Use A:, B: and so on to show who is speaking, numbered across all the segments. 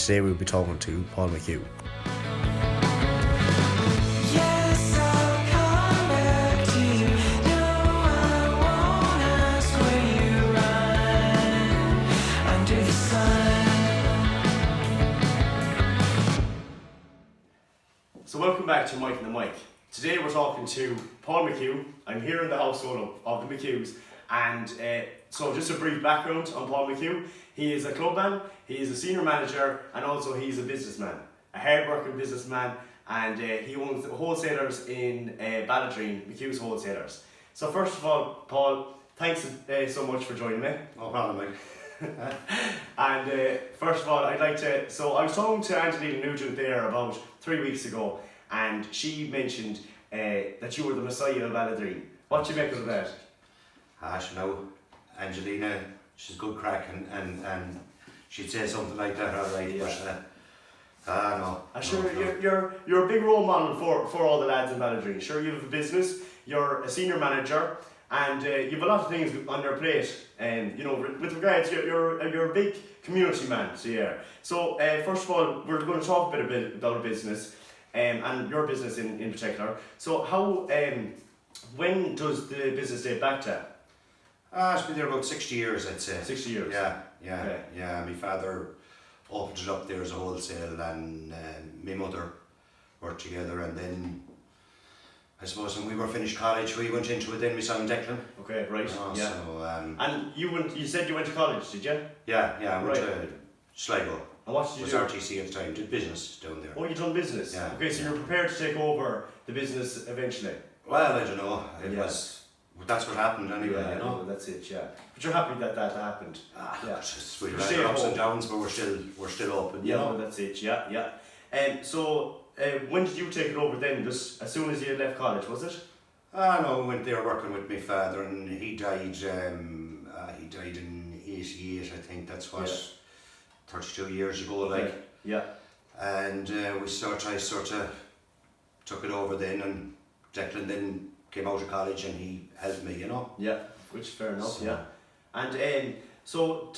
A: today we'll be talking to Paul Mchugh. So welcome back to Mike and the Mic. Today we're talking to Paul Mchugh. I'm here in the household of the Mchughs, and so just a brief background on Paul Mchugh. He is a clubman, he is a senior manager, and also he's a businessman, a hard-working businessman, and he owns wholesalers in Balladreen, Mchugh's Wholesalers. So first of all, Paul, thanks so much for joining me.
B: No problem, Mike.
A: And first of all, I'd like to, so I was talking to Angelina Nugent there about 3 weeks ago, and she mentioned that you were the Messiah of Balladreen. What do you make of that?
B: You know, Angelina, she's good crack, and she'd say something like that, alright,
A: Yeah.
B: but no.
A: I'm sure you're a big role model for all the lads in Balladreen. Sure, you have a business, you're a senior manager, and you have a lot of things on your plate. And you know, with regards, you're a big community man. So yeah. So first of all, we're going to talk a bit about our business, and your business in particular. So how when does the business date back to?
B: It's been there about 60 years, I'd say.
A: 60 years.
B: Yeah.
A: Okay.
B: Yeah. My father opened it up there as a wholesale, and my mother worked together, and then I suppose when we were finished college, we went into it. Then we saw Declan.
A: Okay, right. Yeah.
B: So,
A: and you said you went to college, did you?
B: Yeah. I went
A: Right.
B: to Sligo.
A: And what did you
B: was
A: do?
B: RTC at the time. Did business down there.
A: Oh, you done business.
B: Yeah.
A: Okay, so you're prepared to take over the business eventually.
B: Well, I don't know. It
A: Yeah.
B: was. That's what happened anyway.
A: Yeah,
B: You know.
A: well, that's it. Yeah. But you're happy that happened.
B: Yeah. We've
A: You're
B: had
A: staying
B: our ups
A: home.
B: and downs, but we're still open.
A: Yeah,
B: You know.
A: well, that's it. Yeah. So when did you take it over then? Just as soon as you left college, was it?
B: No, I went there working with my father, and he died. He died in '88, I think. That's what, 32 years ago,
A: Okay.
B: like.
A: Yeah.
B: And I sort of took it over then, and Declan then came out of college, and he helped me, you know.
A: Yeah, which is fair enough.
B: So-
A: Yeah. And so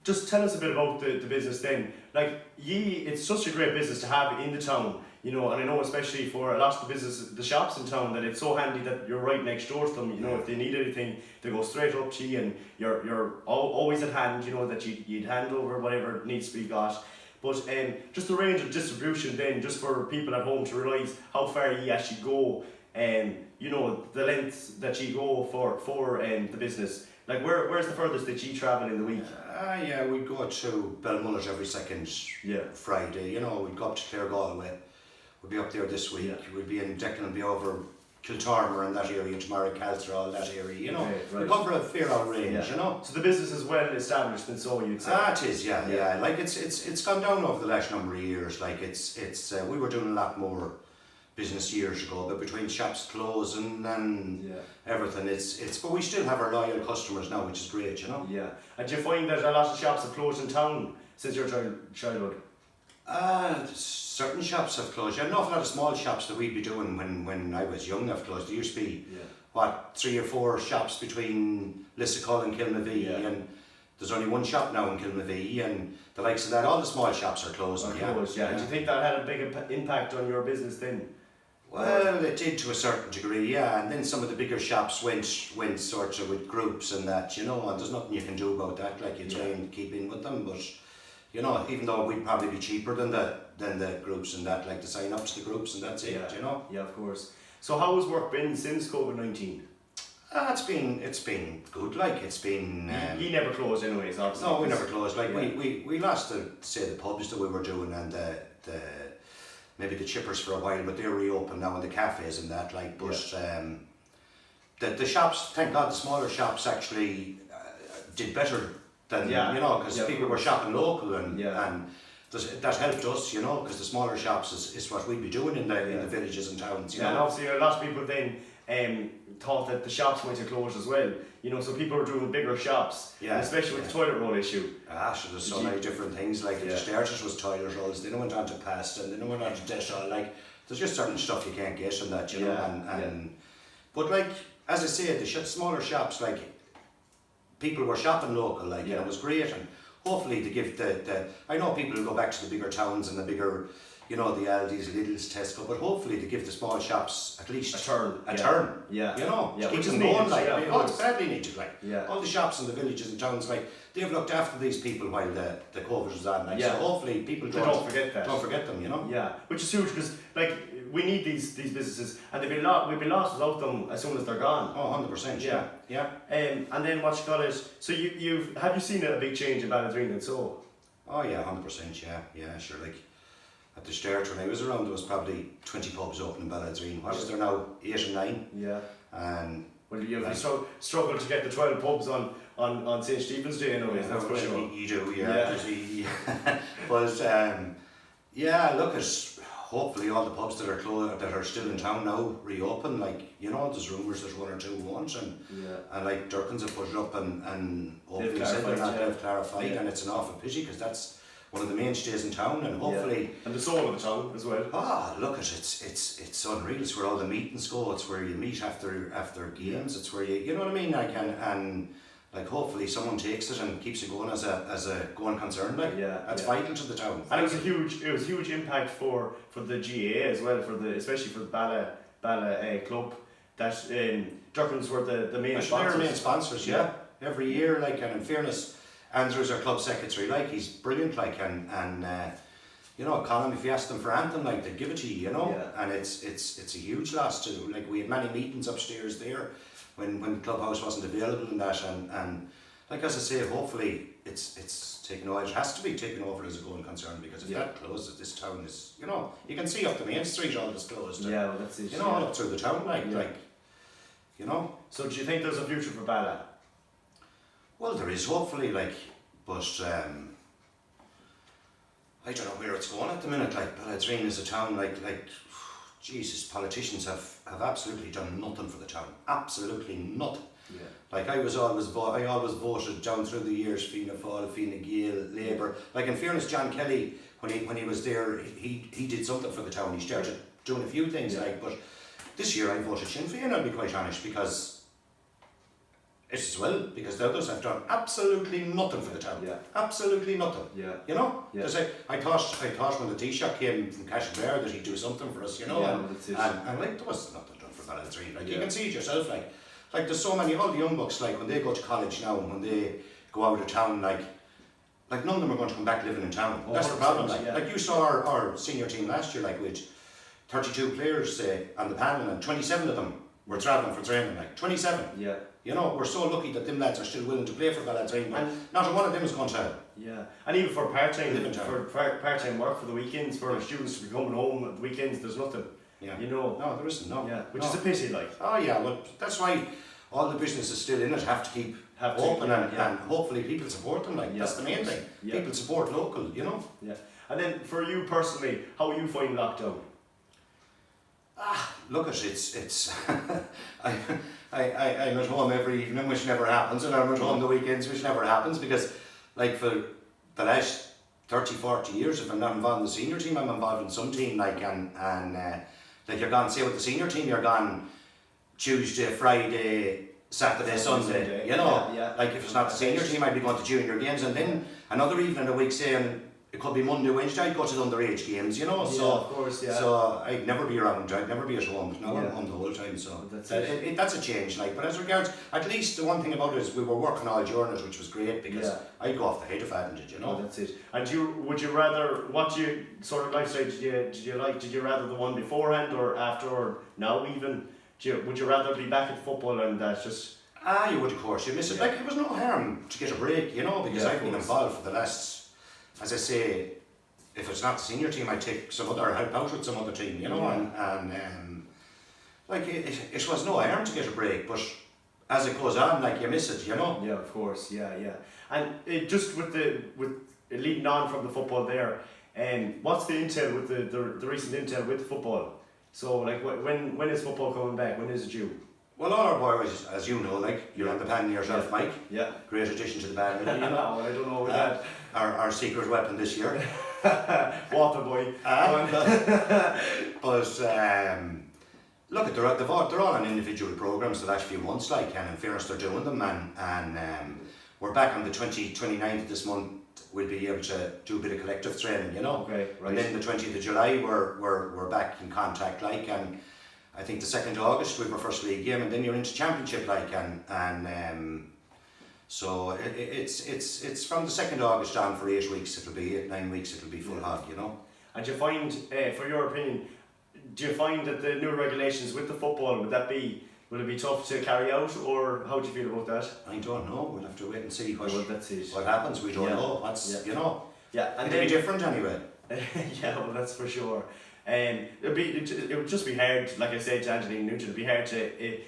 A: just tell us a bit about the business then. Like, it's such a great business to have in the town, you know, and I know especially for a lot of the shops in town, that it's so handy that you're right next door to them. You know, if they need anything, they go straight up to you, and you're always at hand. You know that you'd hand over whatever needs to be got. But just the range of distribution then, just for people at home to realise how far you actually go, you know, the lengths that you go for the business. Like, where's the furthest that you travel in the week?
B: Yeah, we'd go to Belmullet every second Friday. You know, we'd go up to Clare Galway. We'd be up there this week.
A: Yeah.
B: We'd be in Declan and be over Kiltormer and that area, tomorrow Calthra, that area. You know,
A: Okay, right.
B: we cover a fair old range.
A: Yeah.
B: You know.
A: So the business is well established, and so you'd say.
B: It is, yeah. Like it's gone down over the last number of years. Like it's we were doing a lot more business years ago, but between shops closing and everything, but we still have our loyal customers now, which is great, you know.
A: Yeah. And do you find that a lot of shops have closed in town since your childhood?
B: Certain shops have closed. Yeah, an awful lot of small shops that we'd be doing when I was young have closed. There used to be 3 or 4 shops between Lissacull and Kilmavee, and there's only one shop now in Kilmavee, and the likes of that, all the small shops are closing.
A: And do you think that had a big impact on your business then?
B: Well, it did to a certain degree, yeah. And then some of the bigger shops went sort of with groups and that, you know. And there's nothing you can do about that. Like, you try and keep in with them, but you know, even though we'd probably be cheaper than the groups and that, like to sign up to the groups and that's it, you know.
A: Yeah, of course. So how has work been since COVID-19?
B: It's been good. Like, it's been.
A: You never closed, anyways. Obviously.
B: No, we never closed. Like we lost the pubs that we were doing, and the maybe the chippers for a while, but they're reopened now, and the cafes and that. Like, but the shops, thank God, the smaller shops actually did better than you know, because people were shopping local and that helped us, you know, because the smaller shops is what we'd be doing in the villages and towns. You know?
A: And obviously a lot of people then thought that the shops might have closed as well. You know, so people are doing bigger shops, especially with the toilet roll issue.
B: So there's so many different things. Like, the starters was toilet rolls, then it went on to pasta, and then it went on to Dettol. Like, there's just certain stuff you can't get and that, you know. But like, as I said, the smaller shops, like, people were shopping local, like, and it was great. And hopefully to give the I know people will go back to the bigger towns and the bigger, you know, the Aldi's, Lidl's, Tesco, but hopefully to give the small shops at least
A: a turn.
B: You know,
A: yeah,
B: to keep
A: which
B: them
A: is
B: going,
A: needed,
B: like,
A: yeah,
B: it's badly needed, like.
A: Yeah.
B: All the shops in the villages and towns, like, they've looked after these people while the COVID was on, like, so hopefully people
A: don't forget that.
B: Don't forget them, you know.
A: Yeah, which is huge because like we need these businesses, and we'll be lost without them as soon as they're gone.
B: Oh, 100%. Yeah.
A: And then what you got is, so have you seen a big change in Balladreen and so?
B: Oh yeah, 100%. Yeah, sure. Like at the start when I was around, there was probably 20 pubs open in Balladreen. What is there now? 8 or 9.
A: Yeah.
B: And
A: well, you struggle to get the 12 pubs on St. Stephen's Day, anyways. That's for sure.
B: You do, yeah. But yeah, look at. Hopefully all the pubs that are closed, that are still in town now, reopen. Like, you know, there's rumours there's 1 or 2 won't, and like Durkins have put it up and openly said they've clarified, and it's an awful pity because that's one of the mainstays in town, and hopefully
A: and the soul of the town as well.
B: Look at it's unreal. It's where all the meetings go. It's where you meet after games. It's where you know what I mean. Like and like hopefully someone takes it and keeps it going as a going concern. Like that's vital to the town.
A: And it was a huge impact for the GAA as well, especially for the Bala club. That Durkins were the main sponsors.
B: They're main sponsors, yeah. Every year, like, and in fairness, Andrew's our club secretary. Like, he's brilliant. Like, and you know, Colin, if you ask them for anything, like, they'd give it to you. You know, and it's a huge loss too. Like, we had many meetings upstairs there when the clubhouse wasn't available and that, and like as I say, hopefully it's taken over. It has to be taken over as a going concern, because if that closes, this town is, you know, you can see up the main street all is closed.
A: Yeah, well, that's it.
B: You know, all up through the town, like, you know.
A: So do you think there's a future for Bala?
B: Well, there is, hopefully, like, but I don't know where it's going at the minute. Like, Balladreen is a town, like Jesus, politicians have absolutely done nothing for the town. Absolutely nothing.
A: Yeah.
B: Like, I always voted down through the years, Fianna Fáil, Fine Gael, Labour. Like, in fairness, John Kelly, when he was there, he did something for the town. He started doing a few things, but this year I voted Sinn Féin, I'll be quite honest, because it's as well, because the others have done absolutely nothing for the town.
A: Yeah.
B: Absolutely nothing.
A: Yeah.
B: You know?
A: Yeah.
B: I thought when the Taoiseach came from Cashmere that he'd do something for us, you know?
A: Yeah,
B: and like, there was nothing done for Balladreen. Like, you can see it yourself, like there's so many, all the young bucks, like, when they go to college now, and when they go out of town, like none of them are going to come back living in town. That's the problem. Like you saw our senior team last year, like, with 32 players, say, on the panel, and 27 of them were travelling for training, like, 27.
A: Yeah.
B: You know, we're so lucky that them lads are still willing to play for Balladreen, but not one of them is going to.
A: Yeah, and even for part-time work for the weekends, for students to be coming home at the weekends, there's nothing.
B: Yeah.
A: You know.
B: No, there isn't. No.
A: Yeah, which is a pity, like.
B: Oh yeah, well, that's why all the businesses still in it have to keep open, and hopefully people support them. Like, that's the main thing. Yeah. People support local, you know.
A: Yeah. And then for you personally, how are you finding lockdown?
B: Look at it's I'm at home every evening, which never happens, and I'm at home the weekends, which never happens, because, like, for the last 30-40 years, if I'm not involved in the senior team, I'm involved in some team, like, and like, you're gone, say with the senior team, you're gone Tuesday, Friday, Saturday, Sunday, you know.
A: Yeah.
B: Like, if it's not the senior team, I'd be going to junior games, and then another evening a week, say, and it could be Monday, Wednesday, I'd go to the underage games, you know. So,
A: of course, yeah.
B: So I'd never be around, I'd never be at home, but now I'm home the whole time, so that's a change, like. But as regards, at least the one thing about it is we were working all during it, which was great, because I'd go off the head if I hadn't, you know.
A: That's it. And would you rather, what sort of lifestyle did you like? Did you rather the one beforehand or after, or now even? Would you rather be back at football and just...
B: You would, of course, you miss it. Like, it was no harm to get a break, you know, because I've been involved for the last, as I say, if it's not the senior team, I take some other, help out with some other team, you know, and like, it was no harm to get a break, but as it goes on, like, you miss it, you know.
A: Yeah, of course, yeah. And just with leading on from the football there, what's the intel with the recent intel with football? So, like, when is football coming back? When is it due?
B: Well, all our boys, as you know, like, you're on the panel yourself, Mike.
A: Yeah.
B: Great addition to the band, you know.
A: No, I don't know with that.
B: Our secret weapon this year.
A: Water boy.
B: But look, they're all on individual programs the last few months, like, and in fairness, they're doing them, and we're back on the 29th of this month we'll be able to do a bit of collective training, you know.
A: Okay, right.
B: And then the 20th of July, we're back in contact, like, and I think the 2nd of August we have our first league game, and then you're into championship, like, and so it's from the 2nd of August on for 8 weeks. It'll be 9 weeks. It'll be full hog, you know.
A: And do you find, for your opinion, do you find that the new regulations with the football, will it be tough to carry out, or how do you feel about that?
B: I don't know. We'll have to wait and see
A: Well, that's it.
B: what happens. We don't know. What's you know.
A: Yeah, and
B: it'll be different anyway.
A: Yeah, well, that's for sure. It would just be hard, like I said to Angeline Nugent, it'd be hard to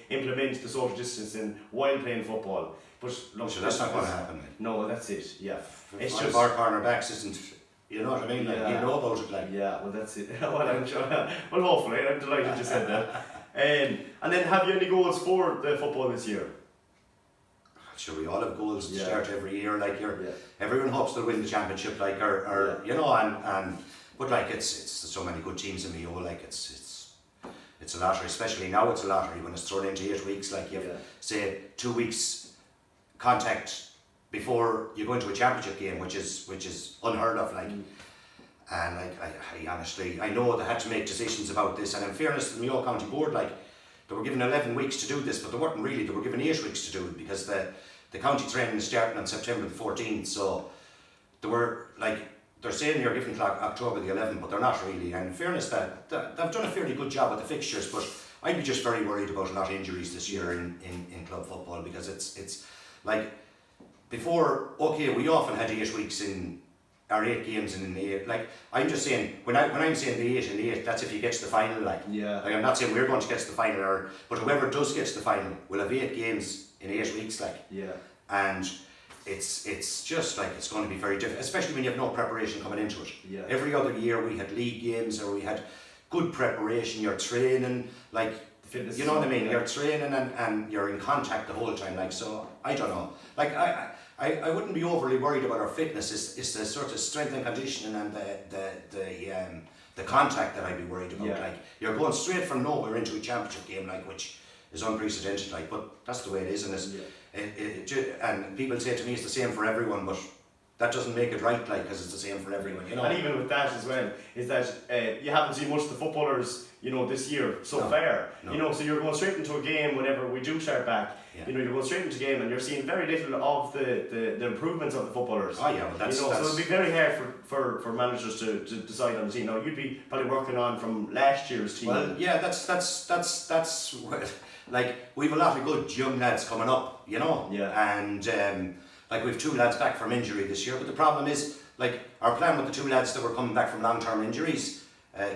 A: implement the social distancing while playing football. But look,
B: So that's not going to happen. Like.
A: No, that's it. Yeah,
B: it's just our cornerbacks isn't. You know what I mean? Like,
A: yeah.
B: you know about it, like.
A: Yeah, well, that's it. Well, I'm sure. Well, hopefully, I'm delighted you said that. And then, have you any goals for the football this year?
B: Sure, we all have goals to start every year. Like everyone hopes they'll win the championship, like or you know, and but like it's so many good teams in Mchugh. Like it's a lottery, especially now. It's a lottery when it's thrown into 8 weeks. Like you have say 2 weeks contact before you go into a championship game, which is unheard of. Like. And like I honestly, I know they had to make decisions about this, and in fairness to the Mchugh County Board, like they were given 11 weeks to do this, but they weren't really. They were given 8 weeks to do it because the county training is starting on September the 14th. So they were like they're saying you're given October the 11th, but they're not really. And in fairness, that they've done a fairly good job with the fixtures, but I'd be just very worried about a lot of injuries this year in club football because it's like before. Okay, we often had 8 weeks in. Or 8 games in the 8. Like I'm just saying, when I'm saying the 8 and the 8, that's if you get to the final. Like I'm not saying we're going to get to the final, but whoever does get to the final will have 8 games in 8 weeks. Like and it's just like it's going to be very different, especially when you have no preparation coming into it. Every other year we had league games or we had good preparation. You're training, like fitness, you know what I mean. You're training and you're in contact the whole time. Like so, I don't know. Like I wouldn't be overly worried about our fitness. It's the sort of strength and conditioning and the contact that I'd be worried about. Like you're going straight from nowhere into a championship game, like which is unprecedented. Like, but that's the way it is, and and people say to me it's the same for everyone, but that doesn't make it right. Like, because it's the same for everyone, you know.
A: And even with that as well, is that you haven't seen much of the footballers, you know, this year so far. You know, so you're going straight into a game whenever we do start back. You know, you're going straight into a game and you're seeing very little of the improvements of the footballers.
B: Oh yeah, well that's,
A: you know, so it'll be very hard for managers to decide on the team. Now you'd be probably working on from last year's team.
B: Well, yeah, that's like we've a lot of good young lads coming up, you know. And like we've 2 lads back from injury this year, but the problem is like our plan with the 2 lads that were coming back from long-term injuries,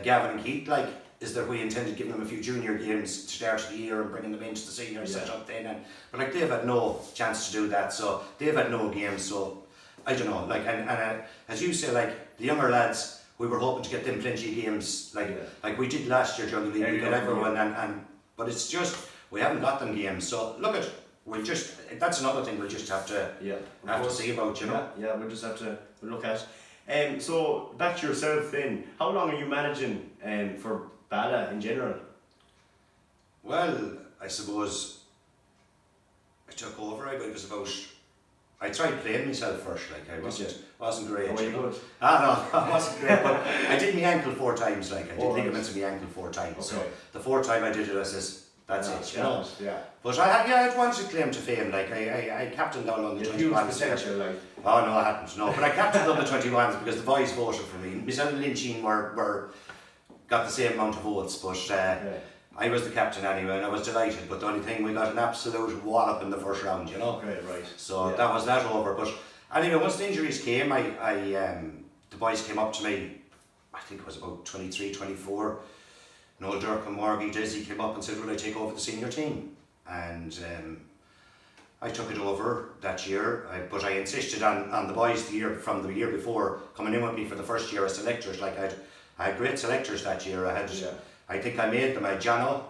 B: Gavin and Keith, like is that we intended giving them a few junior games to start the year and bringing them into the senior set up then, but like they've had no chance to do that, so they've had no games. So I don't know, like and as you say, like the younger lads, we were hoping to get them plenty of games, like we did last year during the league. We got everyone, and but it's just we haven't got them games. So look at. We'll just, that's another thing we'll just have to see about, you know.
A: Yeah, we'll just have to look at. So back to yourself then, how long are you managing for Bala in general?
B: Well, I suppose I took over, I tried playing myself first, like I wasn't great.
A: Oh, you good?
B: No, I wasn't great, but I did my ankle 4 times, like I did ligaments in my ankle 4 times. So the 4th time I did it, I says, that's it, you know. But I had one claim to fame, like I captained down on the 21s.
A: Like.
B: Oh no, I hadn't, no. But I captained on the 21s because the boys voted for me. Myself and Lynchine got the same amount of votes, but I was the captain anyway, and I was delighted. But the only thing, we got an absolute wallop in the first round, you know.
A: Right.
B: So that was that over. But anyway, once the injuries came, the boys came up to me. I think it was about 23, 24. Noel Dirk and Morgie Dizzy came up and said, will I take over the senior team? And I took it over that year, but I insisted on the boys from the year before coming in with me for the first year as selectors. Like I had great selectors that year. I think I made them. I had Jono,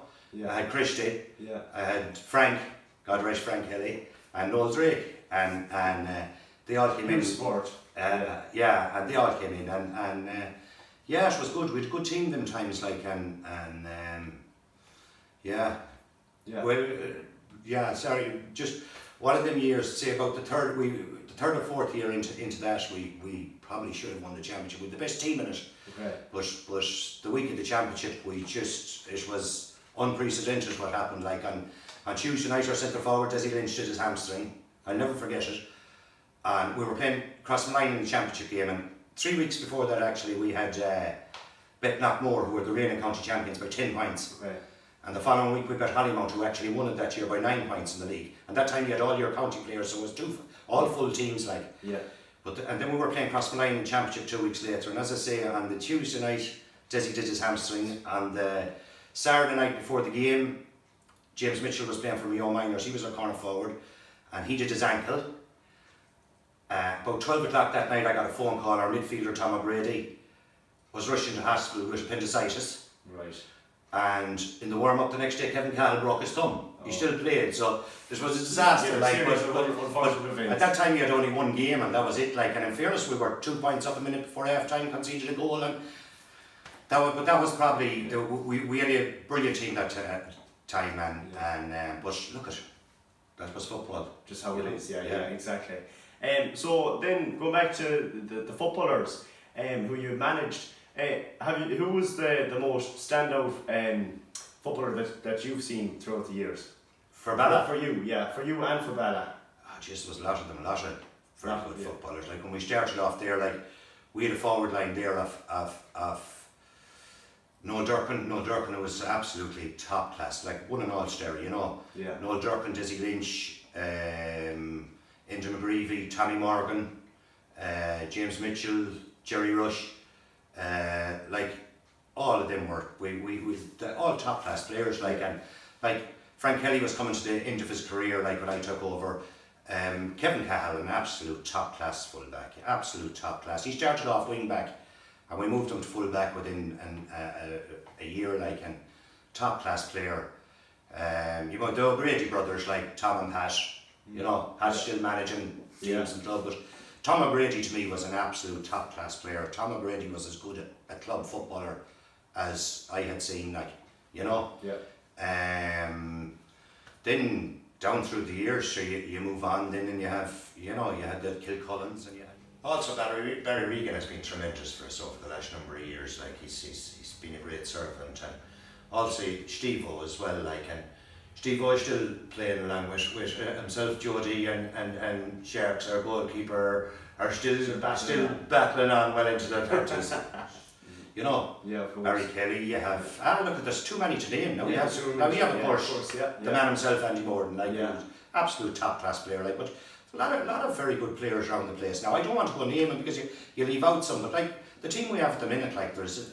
B: I had Christy, I had Frank, God rest Frank Kelly, and Noel Drake, and they all came in.
A: Sport.
B: And they all came in, and it was good. We had a good team them times, like well, sorry, just one of them years, say about the third or fourth year into that, we probably should have won the championship with the best team in it.
A: Okay.
B: But the week of the championship, it was unprecedented what happened. Like on Tuesday night, our centre forward Desi Lynch did his hamstring. I'll never forget it. And we were playing across the line in the championship game, and 3 weeks before that, actually, we had bet Knockmore, who were the reigning county champions, by 10 points.
A: Okay.
B: And the following week we bet Hollymount, who actually won it that year by 9 points in the league. And that time you had all your county players, so it was all full teams, like.
A: Yeah.
B: And then we were playing cross the line in the championship 2 weeks later. And as I say, on the Tuesday night, Desi did his hamstring. On the Saturday night before the game, James Mitchell was playing for Mayo Miners. He was our corner forward, and he did his ankle. About 12 o'clock that night, I got a phone call. Our midfielder Tom O'Grady was rushed into hospital with appendicitis.
A: Right.
B: And in the warm-up the next day, Kevin Cahill broke his thumb. He still played, so this was a disaster.
A: Yeah,
B: at that time, you had only one game, and that was it. Like, and in fairness, we were 2 points up a minute before half-time, conceded a goal, and that was probably we had a brilliant team that time, and but look at that was football.
A: Just how it is. Yeah, exactly. So then going back to the footballers who you managed. Who was the most standout footballer that you've seen throughout the years?
B: For Bala?
A: For you and for Bala.
B: Oh, jeez, there was a lot of very good footballers. Like when we started off there, like we had a forward line there of Noel Durkin. Noel Durkin was absolutely top class, like won an All-Star, you know.
A: Yeah.
B: Noel Durkin, Desi Lynch, Enda McGreevy, Tommy Morgan, James Mitchell, Jerry Rush. Like all of them were all top class players, like, and like Frank Kelly was coming to the end of his career, like when I took over. Kevin Cahill, an absolute top class fullback, absolute top class. He started off wing back, and we moved him to fullback within a year, like, and top class player. You know, the O'Grady brothers, like Tom and Pat, you know, Pat's still managing teams and club, but Tom O'Grady to me was an absolute top class player. Tom O'Grady was as good a club footballer as I had seen, like, you know.
A: Yeah.
B: Then down through the years, so you move on then, and you have, you know, you had the Kilcullens, and you had also Barry Regan has been tremendous for us over the last number of years. Like he's been a great servant, and also Steve-O as well, like, and Steve-O is still playing along with himself, Jody and Sharks, our goalkeeper, are still battling on well into their 30s. You know,
A: of course.
B: Barry Kelly, you have, look, there's too many to name now. We have, of course, the man himself, Andy Morden, like, absolute top class player, like, but a lot of very good players around the place. Now, I don't want to go name them because you leave out some, but like, the team we have at the minute, like, there's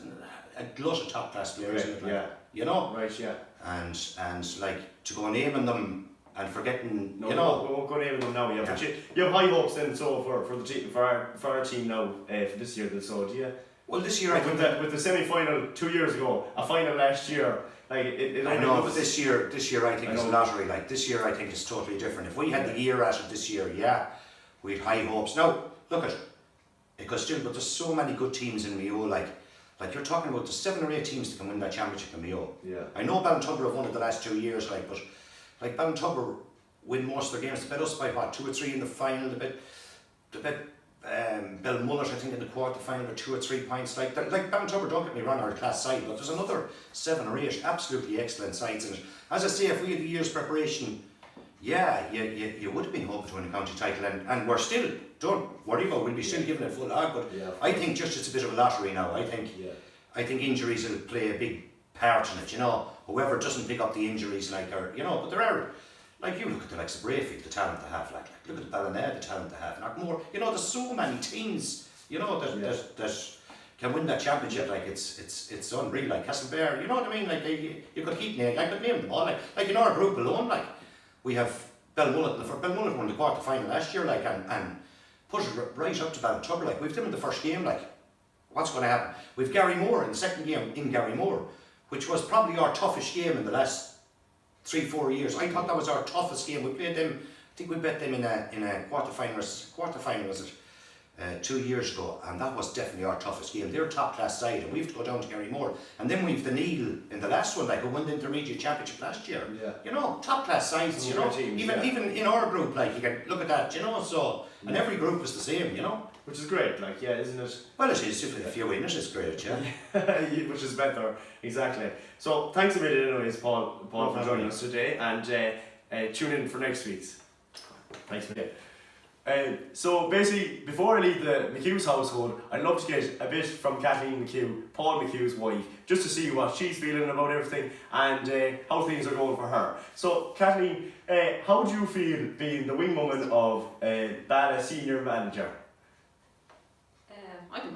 B: a glut of top class players in it, like, you know?
A: Right, yeah.
B: And like, to go naming them and forgetting,
A: no,
B: you know.
A: We won't go naming them now, but you have high hopes then, so for the team, for our team now, for this year, so do you?
B: Well, this year, I think
A: with the semi-final 2 years ago, a final last year, like
B: I know, but this year I think is a lottery. Like this year, I think is totally different. If we had the year at it this year, we'd high hopes. Now, look at it goes still, but there's so many good teams in Mayo. Like you're talking about the 7 or 8 teams that can win that championship in Mayo.
A: Yeah.
B: I know Ballintubber have won it the last 2 years, like, but like Ballintubber win most of their games. They bet us by what, 2 or 3 in the final. They bet Belmullet, I think, in the quarter final with 2 or 3 points. Like Ballintubber, don't get me wrong, are a class side, but there's another 7 or 8 absolutely excellent sides in it. As I say, if we had the year's preparation, you would have been hoping to win a county title, and we're still, don't worry about, we'll be still giving it full hog, but I think just it's a bit of a lottery now. I think injuries will play a big part in it, you know. Whoever doesn't pick up the injuries, like, or, you know, but there are, like, you look at the likes of Brayfield, the talent they have, like look at Ballina, the talent they have, not more, you know, there's so many teams, you know, that can win that championship. Like, it's unreal. Like Castlebear, you know what I mean, like, you could keep naming, I could name them all, like in our group alone, like, we have Belmullet won the quarter final last year, like, and put it right up to Ballintubber, like, we've them in the first game, like, what's going to happen? We've Gary Moore in the second game in Gary Moore, which was probably our toughest game in the last 3-4 years. I thought that was our toughest game. We played them, I think we bet them in a quarter final was it? 2 years ago, and that was definitely our toughest game. They're a top class side, and we have to go down to Kerrymore. And then we've the Neil in the last one, like who won the intermediate championship last year.
A: Yeah.
B: You know, top class sides. You know,
A: Teams,
B: even in our group, like you can look at that. You know, so and every group is the same. You know,
A: which is great. Like, yeah, isn't it?
B: well, it is. If you win it, it's great. Yeah.
A: Which is better, exactly. So thanks a million, anyways, Paul, for joining us today, and tune in for next week's. Thanks a million. So basically, before I leave the Mchugh's household, I'd love to get a bit from Kathleen Mchugh, Paul Mchugh's wife, just to see what she's feeling about everything and how things are going for her. So Kathleen, how do you feel being the wing woman of Bala senior manager?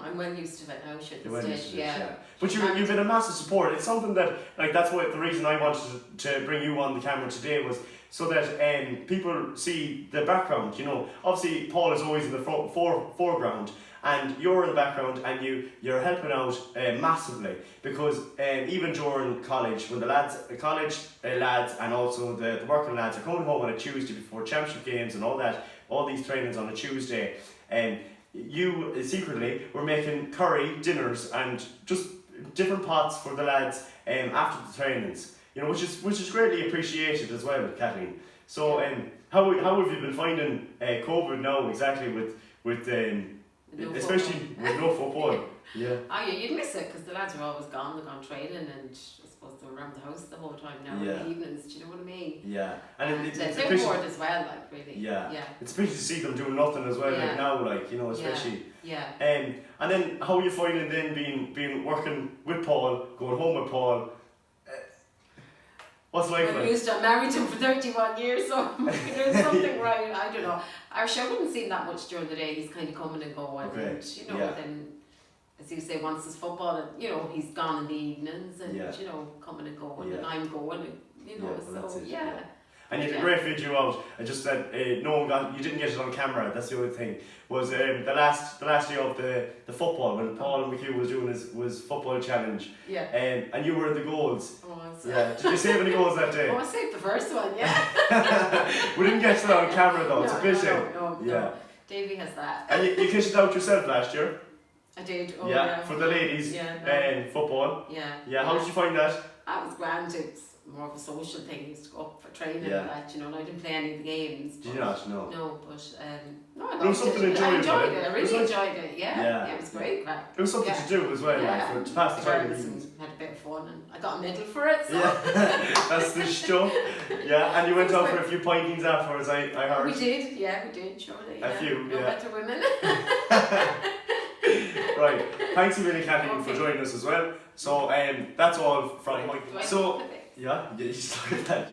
C: I'm well used to it now, should
A: You're well used to it,
C: yeah.
A: But you've been a massive support. It's something that, like, that's what the reason I wanted to bring you on the camera today was so that people see the background. You know, obviously Paul is always in the foreground, and you're in the background, and you're helping out massively because even during college, when the college lads and also the working lads are coming home on a Tuesday before championship games and all that, all these trainings on a Tuesday, you secretly were making curry dinners and just different pots for the lads after the trainings, you know, which is greatly appreciated as well, Kathleen. So how have you been finding COVID now exactly with especially with no football? Yeah.
C: Oh yeah, you'd miss it because the lads are always gone. They're gone training, and I suppose they're around the house the whole time now in the evenings. Do you know what I mean?
A: Yeah, and
C: it's
A: they're
C: bored as well, like really.
A: Yeah. It's a pity to see them doing nothing as well, like now, like, you know, especially.
C: Yeah.
A: And then how are you finding then being working with Paul, going home with Paul? What's life like?
C: I married him for 31 years, so there's something right. I don't know. Actually, I wouldn't see him that much during the day. He's kind of coming and going, and you know, then as you say, once it's football, and, you know, he's gone in the evenings, and you know, coming and going, and I'm going, and, you know, so
A: And you had a great video out, and just that no one you didn't get it on camera. That's the other thing. Was the last day of the football when Paul Mchugh was doing his football challenge.
C: Yeah.
A: And you were in the goals.
C: Oh,
A: did you save any goals that day?
C: Oh, I saved the first one. Yeah.
A: We didn't get it on camera though. It's a pity.
C: No. Davey has that.
A: And you kitted out yourself last year.
C: I did. Oh,
A: for the ladies. Football.
C: Yeah.
A: Yeah. How did you find that?
C: That was grand. It's more of a social thing. I used to go up for training and that, you know, and I didn't play any of the games.
A: Did you not? No.
C: No, but I
A: it was something enjoyable.
C: I enjoyed it. I really enjoyed it. Yeah. It was great.
A: It was something to do as well, like, to pass the time.
C: Had a bit of fun, and I got a medal for it. So.
A: That's the stuff. Yeah, and you went out for a few pointings afterwards. I heard.
C: We did. Yeah, we did. Surely.
A: A few.
C: No better women.
A: Right. Thanks a million, Kathleen, for joining us as well. So that's all from my. So. Yeah, you just look at that.